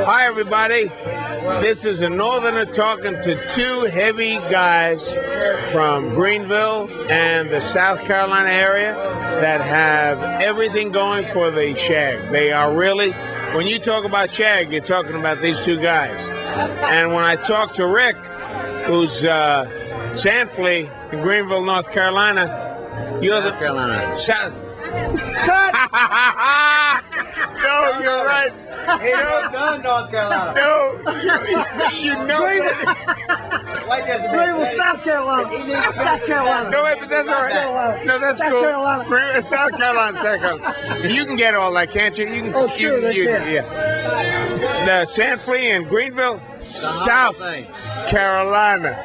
Hi, everybody. This is a Northerner talking to two heavy guys from Greenville and the South Carolina area that have everything going for the shag. They are really, when you talk about shag, you're talking about these two guys. And when I talk to Rick, who's Sand Flea in Greenville, North Carolina, you're South Carolina. No, you're right. He don't know North Carolina. No, you know. Greenville, South Carolina. South Carolina. No, but that's all right. No, that's cool. South Carolina, South Carolina. You can get all that, can't you? You can. Oh, sure, yeah. The Sand Flea in Greenville, South Carolina.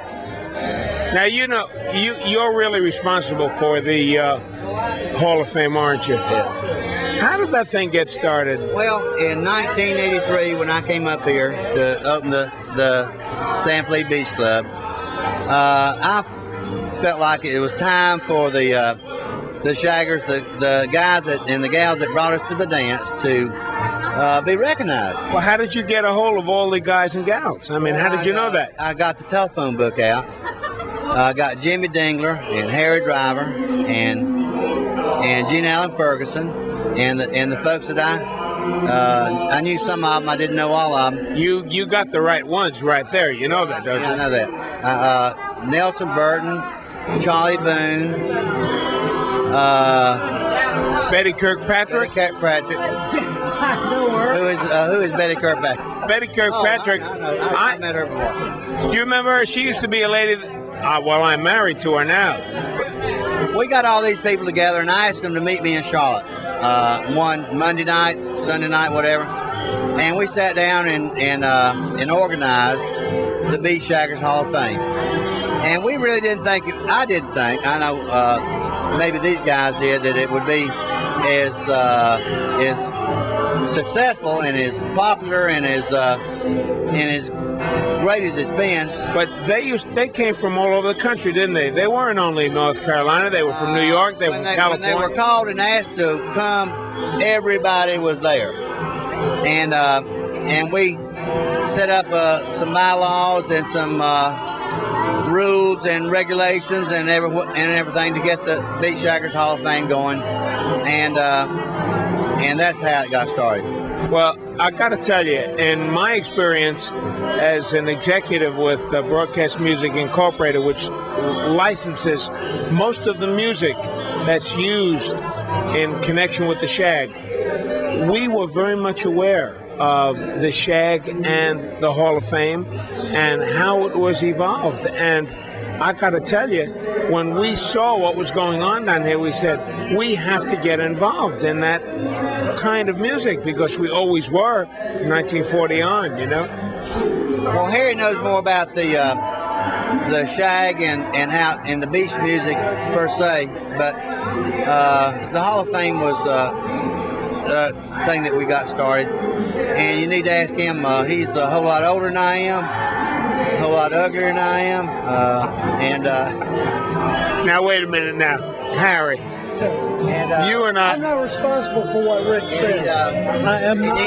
Now you know you're really responsible for the Hall of Fame, aren't you? Yes. How did that thing get started? Well, in 1983, when I came up here to open the Sand Flea Beach Club, I felt like it was time for the shaggers, the guys and the gals that brought us to the dance to be recognized. Well, how did you get a hold of all the guys and gals? I mean, how did you know that? I got the telephone book out. I got Jimmy Dingler and Harry Driver and Gene Allen Ferguson and the folks that I knew some of them. I didn't know all of them. You got the right ones right there. You know that, don't you? I know that. Nelson Burton, Charlie Boone, Betty Kirkpatrick. Betty Kirkpatrick. Who is Betty Kirkpatrick? Betty Kirkpatrick. I met her before. Do you remember her? She used to be a lady. Well, I'm married to her now. We got all these people together, and I asked them to meet me in Charlotte. One Monday night, Sunday night, whatever. And we sat down and organized the Beach Shaggers Hall of Fame. And we really didn't think, I know maybe these guys did, that it would be as successful and as popular and as great as it's been. But they came from all over the country, didn't they? They weren't only North Carolina. They were from New York. They were from California. When they were called and asked to come, everybody was there. And we set up some bylaws and some rules and regulations and everything to get the Beach Shaggers Hall of Fame going. And that's how it got started. Well, I got to tell you, in my experience as an executive with Broadcast Music Incorporated, which licenses most of the music that's used in connection with the shag, we were very much aware of the shag and the Hall of Fame and how it was evolved. And I got to tell you, when we saw what was going on down here, we said, we have to get involved in that kind of music, because we always were from 1940 on, you know. Well, Harry knows more about the shag and how and the beach music per se, but the Hall of Fame was the thing that we got started, and you need to ask him. He's a whole lot older than I am, a whole lot uglier than I am, Now wait a minute now, Harry. You are not. I'm not responsible for what Rick says. I am not.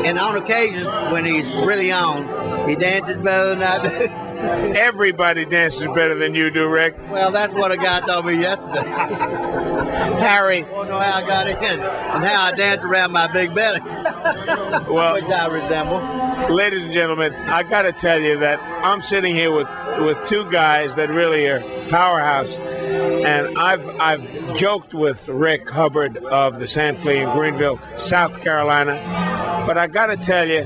And on occasions when he's really on, he dances better than I do. Everybody dances better than you do, Rick. Well, that's what a guy told me yesterday. Harry. I don't know how I got in and how I dance around my big belly. Well, which I resemble. Ladies and gentlemen, I got to tell you that I'm sitting here with two guys that really are powerhouse, and I've joked with Rick Hubbard of the Sand Flea in Greenville, South Carolina, but I got to tell you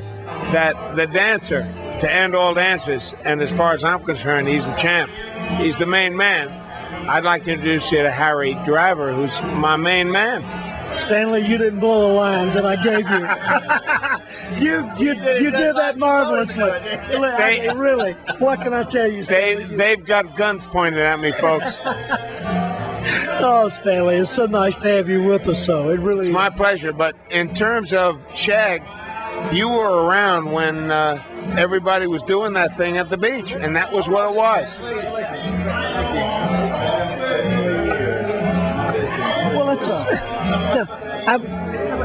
that the dancer to end all dances, and as far as I'm concerned, he's the champ. He's the main man. I'd like to introduce you to Harry Driver, who's my main man. Stanley, you didn't blow the line that I gave you. you did that marvelously. Really, what can I tell you, Stanley? They've got guns pointed at me, folks. Oh, Stanley, it's so nice to have you with us. So it really is my pleasure. But in terms of shag, you were around when everybody was doing that thing at the beach, and that was what it was. Well,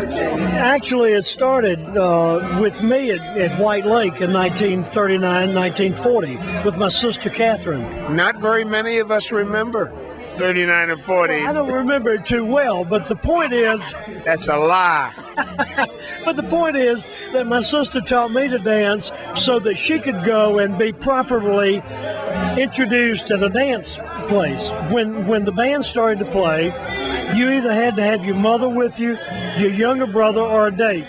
Actually, it started with me at White Lake in 1939, 1940 with my sister Catron. Not very many of us remember 39 and 40. I don't remember it too well, but the point is... That's a lie. But the point is that my sister taught me to dance so that she could go and be properly introduced at a dance place. When the band started to play, you either had to have your mother with you, your younger brother, or a date.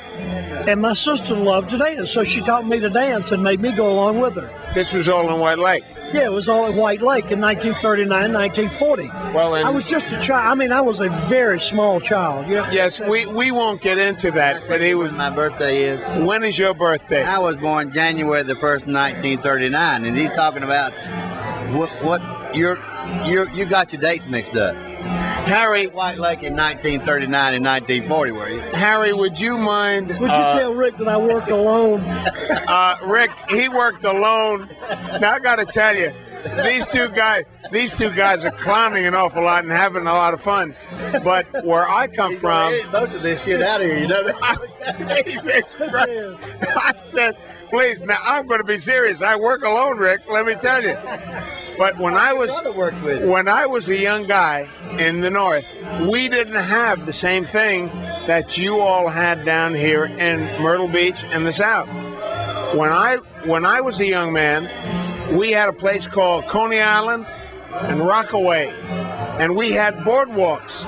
And my sister loved to dance, so she taught me to dance and made me go along with her. This was all in White Lake. Yeah, it was all at White Lake in 1939, 1940. Well, I was just a child. I mean, I was a very small child. Yeah. Yes, we won't get into that, but he was. My birthday is. When is your birthday? I was born January the 1st, 1939, and he's talking about what you got your dates mixed up. Harry, White Lake in 1939 and 1940, were you? Harry, would you mind? Would you tell Rick that I worked alone? Rick, he worked alone. Now I got to tell you, these two guys are clowning an awful lot and having a lot of fun. But where I come from, most of this shit out of here, you know that. I said, please, now I'm going to be serious. I work alone, Rick. Let me tell you. But when I was a young guy in the North, we didn't have the same thing that you all had down here in Myrtle Beach and the South. When I was a young man, we had a place called Coney Island and Rockaway, and we had boardwalks.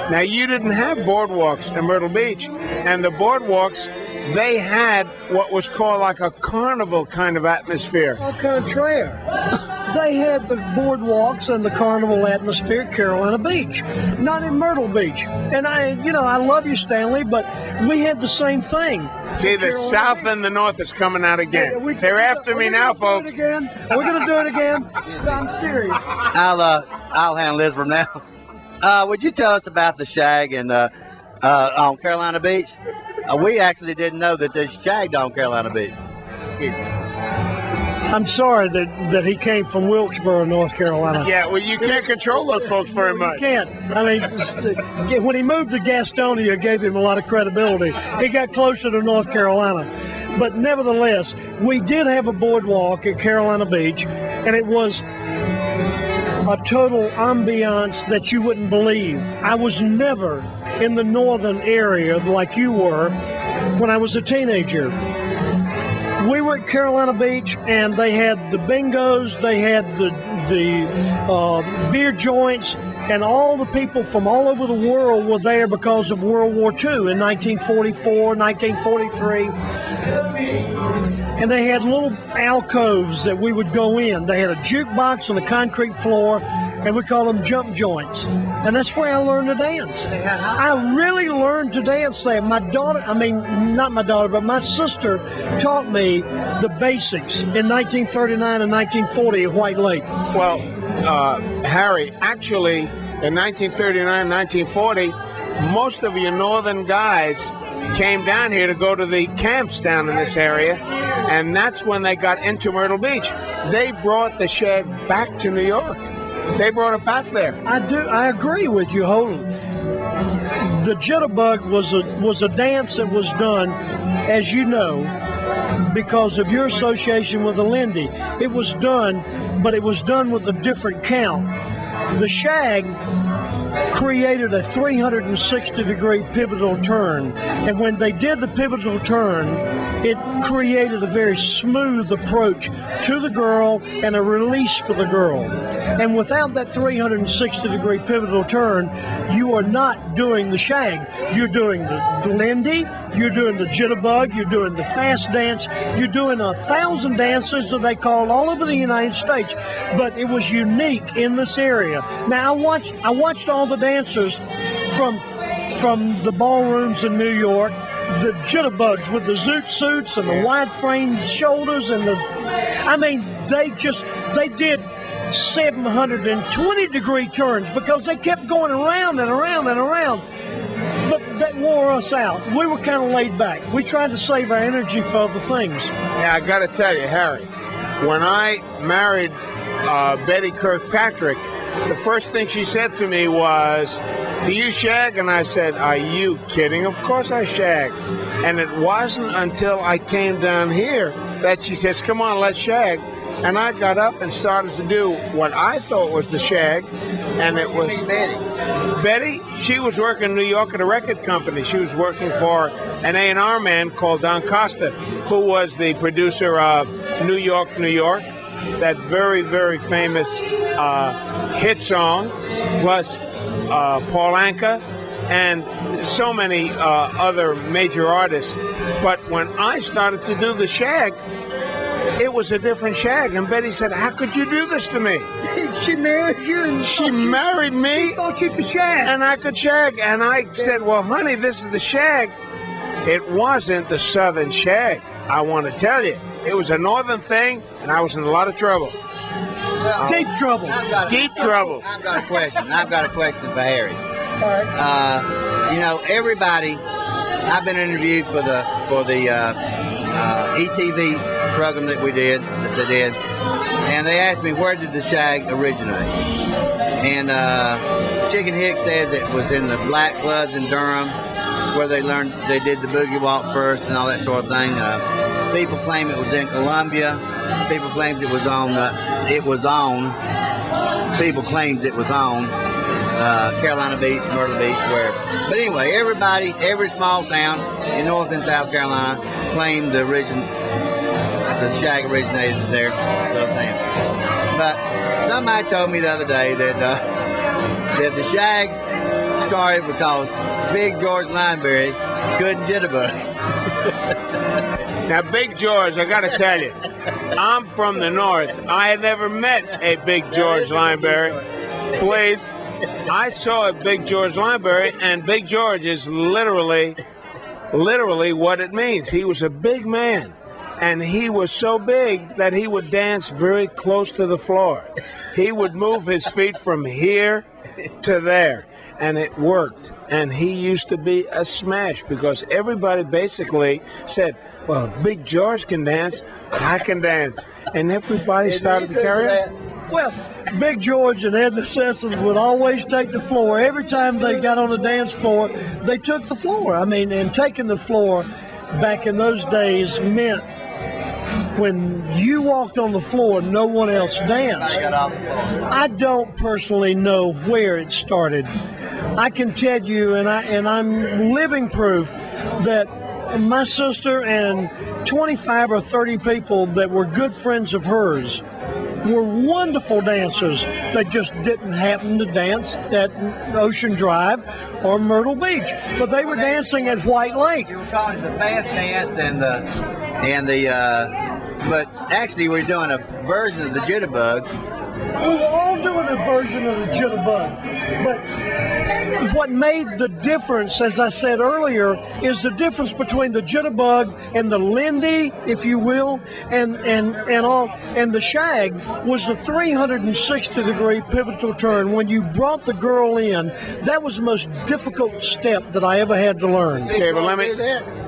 Now, you didn't have boardwalks in Myrtle Beach, and the boardwalks, they had what was called like a carnival kind of atmosphere. Au contraire. They had the boardwalks and the carnival atmosphere at Carolina Beach, not in Myrtle Beach. And I love you, Stanley, but we had the same thing. See, the South and the North is coming out again. They're after me now, folks. Are we going to do it again? I'm serious. I'll handle this from now. Would you tell us about the shag and on Carolina Beach? We actually didn't know that they shagged on Carolina Beach. I'm sorry that he came from Wilkesboro, North Carolina. Yeah, well, you can't control those folks very much. You can't. I mean, when he moved to Gastonia, gave him a lot of credibility. He got closer to North Carolina. But nevertheless, we did have a boardwalk at Carolina Beach, and it was a total ambiance that you wouldn't believe. I was never in the northern area like you were when I was a teenager. We were at Carolina Beach, and they had the bingos, they had the beer joints, and all the people from all over the world were there because of World War II in 1944, 1943. And they had little alcoves that we would go in. They had a jukebox on the concrete floor, and we call them jump joints. And that's where I learned to dance. I really learned to dance there. My daughter, not my daughter, but my sister taught me the basics in 1939 and 1940 at White Lake. Well, Harry, actually, in 1939, 1940, most of your northern guys came down here to go to the camps down in this area, and that's when they got into Myrtle Beach. They brought the shag back to New York. They brought it back there. I agree with you wholly. The jitterbug was a dance that was done, as you know, because of your association with the Lindy. It was done, but it was done with a different count. The shag created a 360-degree pivotal turn, and when they did the pivotal turn, it created a very smooth approach to the girl and a release for the girl. And without that 360-degree pivotal turn, you are not doing the shag. You're doing the Lindy, you're doing the jitterbug, you're doing the fast dance, you're doing 1,000 dances that they call all over the United States. But it was unique in this area. Now I watched all the dancers from the ballrooms in New York, the jitterbugs with the zoot suits and the wide framed shoulders and they did 720-degree turns because they kept going around and around and around. But that wore us out. We were kind of laid back. We tried to save our energy for other things. Yeah, I got to tell you, Harry, when I married Betty Kirkpatrick, the first thing she said to me was, do you shag? And I said, are you kidding? Of course I shag. And it wasn't until I came down here that she says, come on, let's shag. And I got up and started to do what I thought was the shag, and it was Betty. She was working in New York at a record company. She was working for an A&R man called Don Costa, who was the producer of New York, New York, that very, very famous hit song, plus Paul Anka, and so many other major artists. But when I started to do the shag, it was a different shag. And Betty said, how could you do this to me? She married you. She married me. She thought you could shag. And I could shag. And I said, well, honey, this is the shag. It wasn't the southern shag, I want to tell you. It was a northern thing, and I was in a lot of trouble. Deep trouble. Deep trouble. I've got a question. I've got a question for Harry. All right. You know, everybody. I've been interviewed for the ETV program that they did, and they asked me where did the shag originate. And Chicken Hicks says it was in the black clubs in Durham, where they did the boogie walk first and all that sort of thing. People claim it was in Columbia. People claims it was on. People claims it was on Carolina Beach, Myrtle Beach, wherever. But anyway, every small town in North and South Carolina claimed the shag originated in their little town. But somebody told me the other day that the shag started because Big George Lineberry couldn't jitterbug. Now, Big George, I got to tell you, I'm from the north. I had never met a Big George Lineberry. Please. I saw a Big George Lineberry, and Big George is literally what it means. He was a big man, and he was so big that he would dance very close to the floor. He would move his feet from here to there, and it worked. And he used to be a smash because everybody basically said, well, if Big George can dance, I can dance. And everybody started to carry it. Well, Big George and Ed the Sessions would always take the floor. Every time they got on the dance floor, they took the floor. I mean, and taking the floor back in those days meant when you walked on the floor, no one else danced. I don't personally know where it started. I can tell you, and I'm living proof that my sister and 25 or 30 people that were good friends of hers were wonderful dancers. They just didn't happen to dance at Ocean Drive or Myrtle Beach, but they were dancing at White Lake. You were calling it the fast dance but actually we're doing a version of the jitterbug. We were all doing a version of the jitterbug, but what made the difference, as I said earlier, is the difference between the jitterbug and the Lindy, if you will, and the shag was the 360-degree pivotal turn. When you brought the girl in, that was the most difficult step that I ever had to learn. Okay, but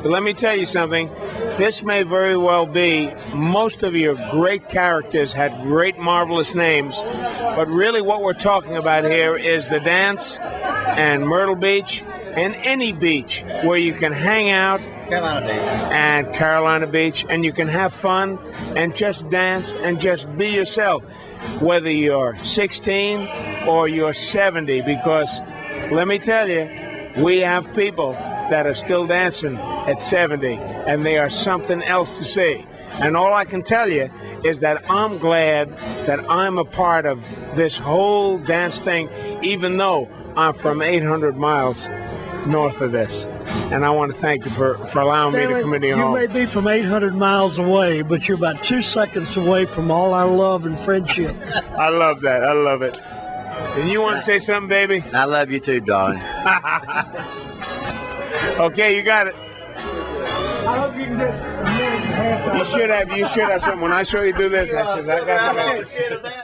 let me tell you something. This may very well be, most of your great characters had great, marvelous names, but really what we're talking about here is the dance and Myrtle Beach and any beach where you can hang out Carolina Beach, and you can have fun and just dance and just be yourself, whether you're 16 or you're 70, because let me tell you, we have people that are still dancing at 70, and they are something else to see. And all I can tell you is that I'm glad that I'm a part of this whole dance thing, even though I'm from 800 miles north of this. And I want to thank you for allowing me to come into your home. You may be from 800 miles away, but you're about 2 seconds away from all our love and friendship. I love that. I love it. And you want to say something, baby? I love you too, darling. Okay, you got it. I hope you can get a minute and a half. You should have something. When I saw you do this, I said, I got to